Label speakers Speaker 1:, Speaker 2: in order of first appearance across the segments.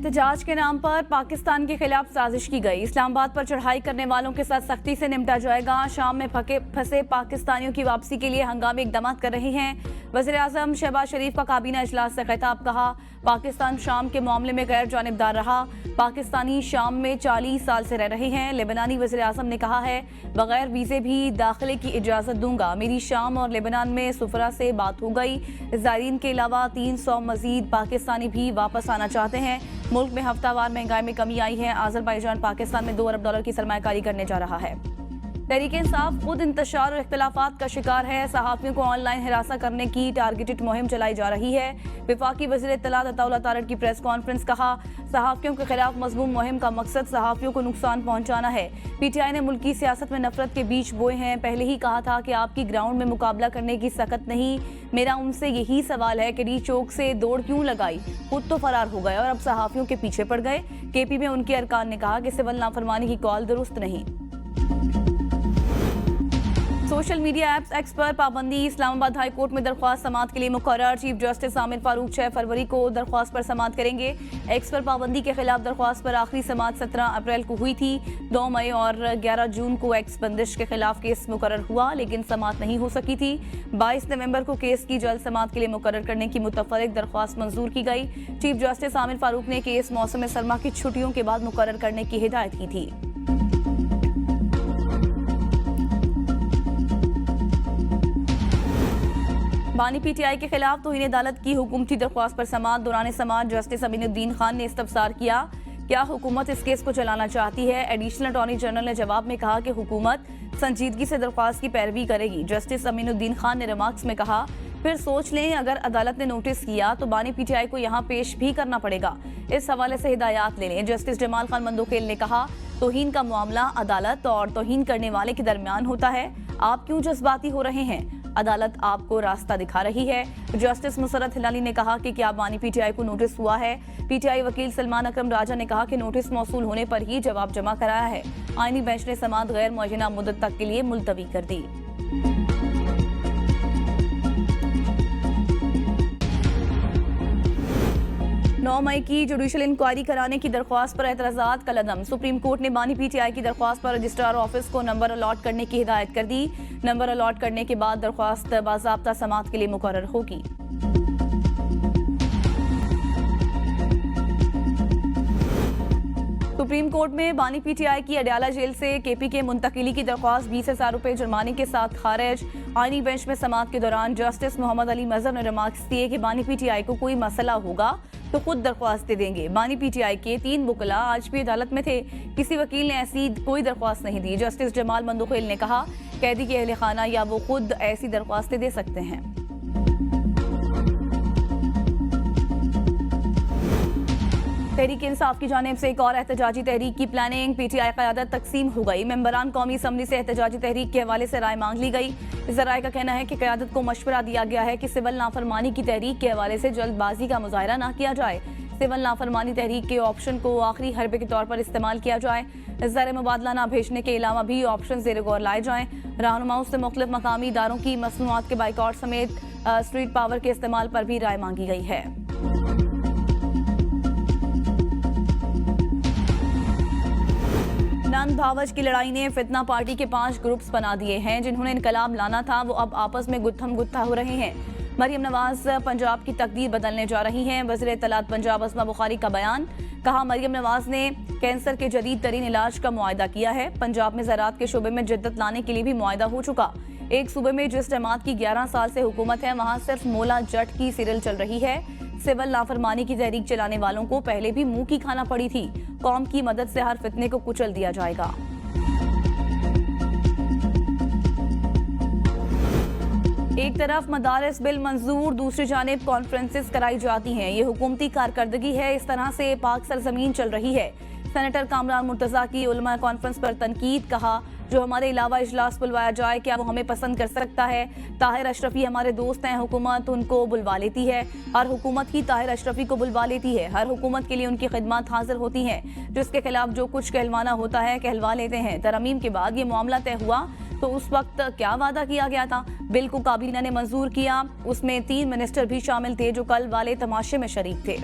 Speaker 1: एहतजाज के नाम पर पाकिस्तान के खिलाफ साजिश की गई। इस्लामाबाद पर चढ़ाई करने वालों के साथ सख्ती से निपटा जाएगा। शाम में फंसे पाकिस्तानियों की वापसी के लिए हंगामी इकदाम कर रहे हैं। वज़ीर-ए-आज़म शहबाज शरीफ का काबीना इजलास से खिताब। कहा, पाकिस्तान शाम के मामले में गैर जानिबदार रहा। पाकिस्तानी शाम में 40 साल से रह रहे हैं। लेबनानी वज़ीर-ए-आज़म ने कहा है, बगैर वीज़े भी दाखिले की इजाज़त दूंगा। मेरी शाम और लेबनान में सुफरा से बात हो गई। ज़ायरीन के अलावा 300 मजीद पाकिस्तानी भी वापस आना चाहते हैं। मुल्क में हफ्तावार महंगाई में कमी आई है। अज़रबैजान पाकिस्तान में $2 अरब की सरमायाकारी करने जा रहा है। तहरीक-ए-इंसाफ खुद इंतशार और इख्तिलाफात का शिकार है। सहाफ़ियों को ऑनलाइन हिरासत करने की टारगेटेड मुहिम चलाई जा रही है। वफाकी वज़ीर इत्तलात अताउल्लाह तारड़ की प्रेस कॉन्फ्रेंस। कहा, सहाफ़ियों के खिलाफ मज़मूम मुहिम का मकसद सहाफ़ियों को नुकसान पहुंचाना है। PTI ने मुल्की सियासत में नफरत के बीज बोए हैं। पहले ही कहा था कि आपकी ग्राउंड में मुकाबला करने की सकत नहीं। मेरा उनसे यही सवाल है कि डी चौक से दौड़ क्यों लगाई, खुद तो फरार हो गए और अब सहाफ़ियों के पीछे पड़ गए। KP में उनके अरकान ने कहा कि सिविल नाफरमानी की कॉल दुरुस्त नहीं। सोशल मीडिया ऐप्स X पर पाबंदी। इस्लामाबाद हाई कोर्ट में दरख्वास्त समाअत के लिए मुकर्रर। चीफ जस्टिस आमिर फारूक 6 फरवरी को दरख्वास्त पर समाअत करेंगे। X पर पाबंदी के खिलाफ दरख्वास्त पर आखिरी समाअत 17 अप्रैल को हुई थी। 2 मई और 11 जून को X बंदिश के खिलाफ केस मुकर्रर हुआ, लेकिन समाअत नहीं हो सकी थी। 22 नवंबर को केस की जल्द समाअत के लिए मुकर्रर करने की मुतफर्रिक दरख्वास्त मंजूर की गई। चीफ जस्टिस आमिर फारूक ने केस मौसम सरमा की छुट्टियों के बाद मुकर्रर करने की हिदायत की थी। बानी PTI के खिलाफ तौहीन अदालत की हुकूमती दरख्वास्त पर समाअत। दौरान समाअत जस्टिस अमीनुद्दीन खान ने इस्तफसार किया, क्या हुकूमत इस केस को चलाना चाहती है। एडिशनल अटॉर्नी जनरल ने जवाब में कहा कि हुकूमत संजीदगी से दरख्वास्त की पैरवी करेगी। जस्टिस अमीनुद्दीन खान ने रिमार्क्स में कहा, फिर सोच लें, अगर अदालत ने नोटिस किया तो बानी PTI को यहाँ पेश भी करना पड़ेगा। इस हवाले से हिदायत ले लें। जस्टिस जमाल खान मंदोखेल ने कहा, तौहीन का मामला अदालत और तौहीन करने वाले के दरमियान होता है। आप क्यों जज्बाती हो रहे हैं, अदालत आपको रास्ता दिखा रही है। जस्टिस मुसरत हिलाली ने कहा कि क्या बानी PTI को नोटिस हुआ है। PTI वकील सलमान अकरम राजा ने कहा कि नोटिस मौसूल होने पर ही जवाब जमा कराया है। आईनी बेंच ने समाअत गैर मुअय्यना मुद्दत तक के लिए मुलतवी कर दी। 9 मई की जुडिशल इंक्वायरी कराने की दरख्वास्त पर एतराज़ात का लदम। सुप्रीम कोर्ट ने बानी PTI की दरख्वास्त पर रजिस्ट्रार ऑफिस को नंबर अलॉट करने की हिदायत कर दी। नंबर अलॉट करने के बाद दरख्वास्त बाज़ाब्ता समाअत के लिए मुकर्रर होगी। सुप्रीम कोर्ट में बानी PTI की अडयाला जेल से KP के मुंतकिली की दरख्वास्त 20,000 रुपए जुर्माने के साथ खारिज। आईनी बेंच में समाअत के दौरान जस्टिस मोहम्मद अली मजहर ने रिमार्क्स दिए कि बानी PTI को कोई मसला होगा तो खुद दरख्वास्त दे देंगे। बानी PTI के 3 वुकला आज भी अदालत में थे। किसी वकील ने ऐसी कोई दरख्वास्त नहीं दी। जस्टिस जमाल मंदोखेल ने कहा, कैदी के अहले खाना या वो खुद ऐसी दरख्वास्तें दे सकते हैं। तहरीक इंसाफ की जानिब से एक और एहतजाजी तहरीक की प्लानिंग। PTI क़यादत तकसीम हो गई। मेंबरान कौमी असम्बली से एहतजाजी तहरीक के हवाले से राय मांग ली गई। इस राय का कहना है कि क़यादत को मशवरा दिया गया है कि सिविल नाफरमानी की तहरीक के हवाले से जल्दबाजी का मुजाहरा न किया जाए। सिविल नाफरमानी तहरीक के ऑप्शन को आखिरी हरबे के तौर पर इस्तेमाल किया जाए। ज़र मुबादला न भेजने के अलावा भी ऑप्शन ज़ेर गौर लाए जाएँ। रहनुमाओं से मुख्तलिफ मकामी इदारों की मसनूआत के बाइकआउट समेत स्ट्रीट पावर के इस्तेमाल पर भी राय मांगी गई है। नंद भावज की लड़ाई ने फितना पार्टी के 5 ग्रुप्स बना दिए हैं। जिन्होंने इनकलाब लाना था वो अब आपस में गुत्थम गुत्था हो रहे हैं। मरियम नवाज पंजाब की तकदीर बदलने जा रही हैं। वज़ीर इत्तलात पंजाब अस्मा बुखारी का बयान। कहा, मरियम नवाज ने कैंसर के जदीद तरीन इलाज का मुआयदा किया है। पंजाब में ज़राअत के शोबे में जिद्दत लाने के लिए भी मुआयदा हो चुका। एक सूबे में जिस जमात की 11 साल से हुकूमत है, वहाँ सिर्फ मोला जट की सीरियल चल रही है। सिविल नाफरमानी की तहरीक चलाने वालों को पहले भी मुंह की खाना पड़ी थी। कौम की मदद से हर फितने को कुचल दिया जाएगा। एक तरफ मदारिस बिल मंजूर, दूसरी जानिब कॉन्फ्रेंसेस कराई जाती हैं। ये हुकूमती कारकर्दगी है। इस तरह से पाक सरजमीन चल रही है। सेनेटर कामरान मुर्तज़ा की उलमा कॉन्फ्रेंस पर तनकीद। कहा, जो हमारे अलावा इजलास बुलवाया जाए, क्या वो हमें पसंद कर सकता है। ताहिर अशरफी हमारे दोस्त हैं, हुकूमत उनको बुलवा लेती है। हर हुकूमत ही ताहिर अशरफी को बुलवा लेती है। हर हुकूमत के लिए उनकी खिदमत हाजिर होती हैं। जिसके खिलाफ जो कुछ कहलवाना होता है कहलवा लेते हैं। तरमीम के बाद ये मामला तय हुआ तो उस वक्त क्या वादा किया गया था। बिल को काबीना ने मंजूर किया। उसमें 3 मिनिस्टर भी शामिल थे जो कल वाले तमाशे में शरीक थे।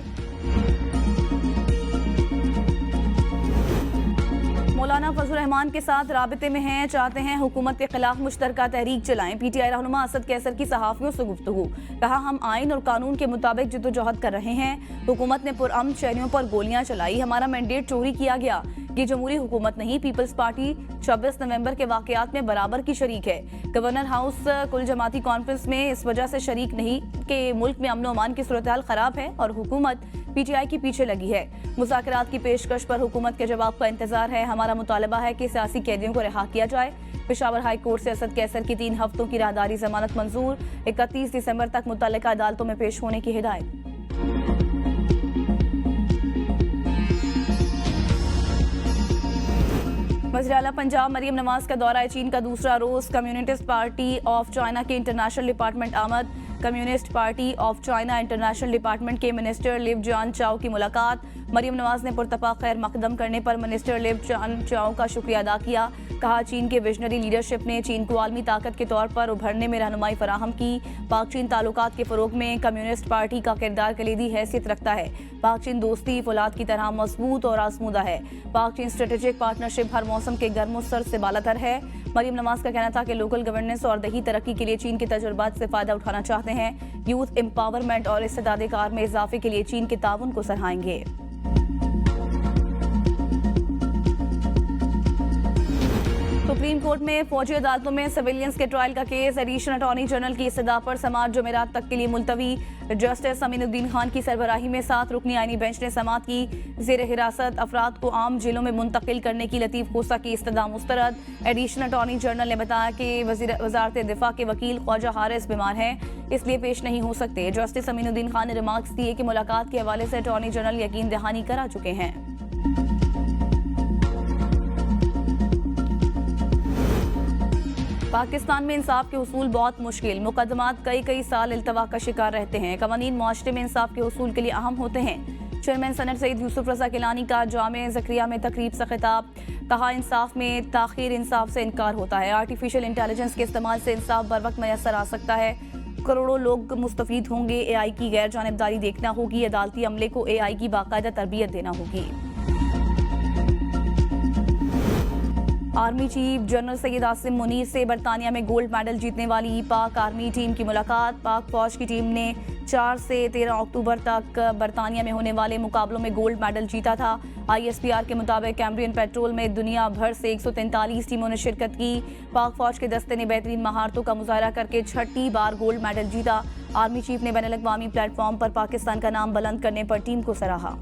Speaker 1: फजल रहमान के साथ राबिते में हैं, चाहते हैं हुकूमत के खिलाफ मुश्तरका तहरीक चलाएं। पीटीआई रहनुमा असद कैसर की सहाफियों से गुफ्तगू, कहा हम आइन और कानून के मुताबिक जद्दोजहद कर रहे हैं। हुकूमत ने पुरअमन शहरियों पर गोलियां चलाई, हमारा मैंडेट चोरी किया गया। ये जमहूरी हुकूमत नहीं, पीपल्स पार्टी 26 नवंबर के वाकयात में बराबर की शरीक है। गवर्नर हाउस कुल जमाती कॉन्फ्रेंस में इस वजह से शरीक नहीं कि मुल्क में अमन अमान की सूरत हाल खराब है और हुकूमत पीटीआई के पीछे लगी है। मुज़ाकरात की पेशकश पर हुकूमत के जवाब का इंतजार है। हमारा मुतालबा है कि सियासी कैदियों को रिहा किया जाए। पेशावर हाई कोर्ट से असद कैसर की 3 हफ्तों की राहदारी जमानत मंजूर, 31 दिसंबर तक मुतल्लिका अदालतों में पेश होने की हिदायत। वज़ीर आला पंजाब मरियम नवाज का दौरा चीन का दूसरा रोज। कम्युनिस्ट पार्टी ऑफ चाइना के इंटरनेशनल डिपार्टमेंट आमद। Communist party of China international department के मिनिस्टर लिव जान चाओ की मुलाकात। मरियम नवाज ने पुरतपा खैर मकदम करने पर मिनिस्टर लिव जान चाओ का शुक्रिया अदा किया। कहा चीन के विजनरी लीडरशिप ने चीन को आलमी ताकत के तौर पर उभरने में रहनुमाई फराहम की। पाक चीन ताल्लुकात के फरोग में कम्युनिस्ट पार्टी का किरदार कलीदी हैसियत रखता है। पाक चीन दोस्ती फौलाद की तरह मजबूत और आजमूदा है। पाक चीन स्ट्रेटेजिक पार्टनरशिप हर मौसम के गर्म सर्द से बालातर है। मरियम नवाज का कहना था कि लोकल गवर्नेंस और दही तरक्की के लिए चीन के तजुर्बात से फायदा उठाना चाहते हैं। यूथ एम्पावरमेंट और इस्तेदाद कार में इजाफे के लिए चीन के ताउन को सराहेंगे। सुप्रीम कोर्ट में फौजी अदालतों में सिविलियंस के ट्रायल का केस। एडिशनल अटॉर्नी जनरल की इस्तदा पर समाअत जुमेरात तक के लिए मुलतवी। जस्टिस अमीनुद्दीन खान की सरबराही में 7 रुकनी आईनी बेंच ने समाअत की। जेर हिरासत अफराद को आम जेलों में मुंतकिल करने की लतीफ खोसा की इस्तदा मुस्तरद। एडिशनल अटॉर्नी जनरल ने बताया कि वजारत दिफा के वकील ख्वाजा हारिस बीमार हैं, इसलिए पेश नहीं हो सकते। जस्टिस अमीनुद्दीन खान ने रिमार्क्स दिए कि मुलाकात के हवाले से अटॉर्नी जनरल यकीन दहानी करा चुके हैं। पाकिस्तान में इंसाफ के उसूल बहुत मुश्किल। मुकदमात कई साल इल्तवा का शिकार रहते हैं। कवानीन मुआशरे में इंसाफ के उसूल के लिए अहम होते हैं। चेयरमैन सनत सईद यूसुफ रजा गिलानी का जामे ज़करिया में तकरीब से खिताब। कहा इंसाफ में ताखीर इंसाफ से इनकार होता है। आर्टिफिशियल इंटेलिजेंस के इस्तेमाल से इंसाफ बर वक्त मैसर आ सकता है। करोड़ों लोग मुस्तफीद होंगे। AI की गैर जानिबदारी देखना होगी। अदालती अमले को AI की बाकायदा तरबियत देना होगी। Army chief general Syed Asim Munir से बरतानिया में गोल्ड मेडल जीतने वाली पाक आर्मी टीम की मुलाकात। पाक फौज की टीम ने 4 से 13 अक्टूबर तक बरतानिया में होने वाले मुकाबलों में गोल्ड मेडल जीता था। ISPR के मुताबिक कैम्ब्रियन पेट्रोल में दुनिया भर से 143 टीमों ने शिरकत की। पाक फौज के दस्ते ने बेहतरीन महारतों का मुजाहरा करके 6ठी बार गोल्ड मेडल जीता। आर्मी चीफ ने बैनुल अक़वामी प्लेटफॉर्म पर पाकिस्तान का नाम बुलंद करने पर टीम को सराहा।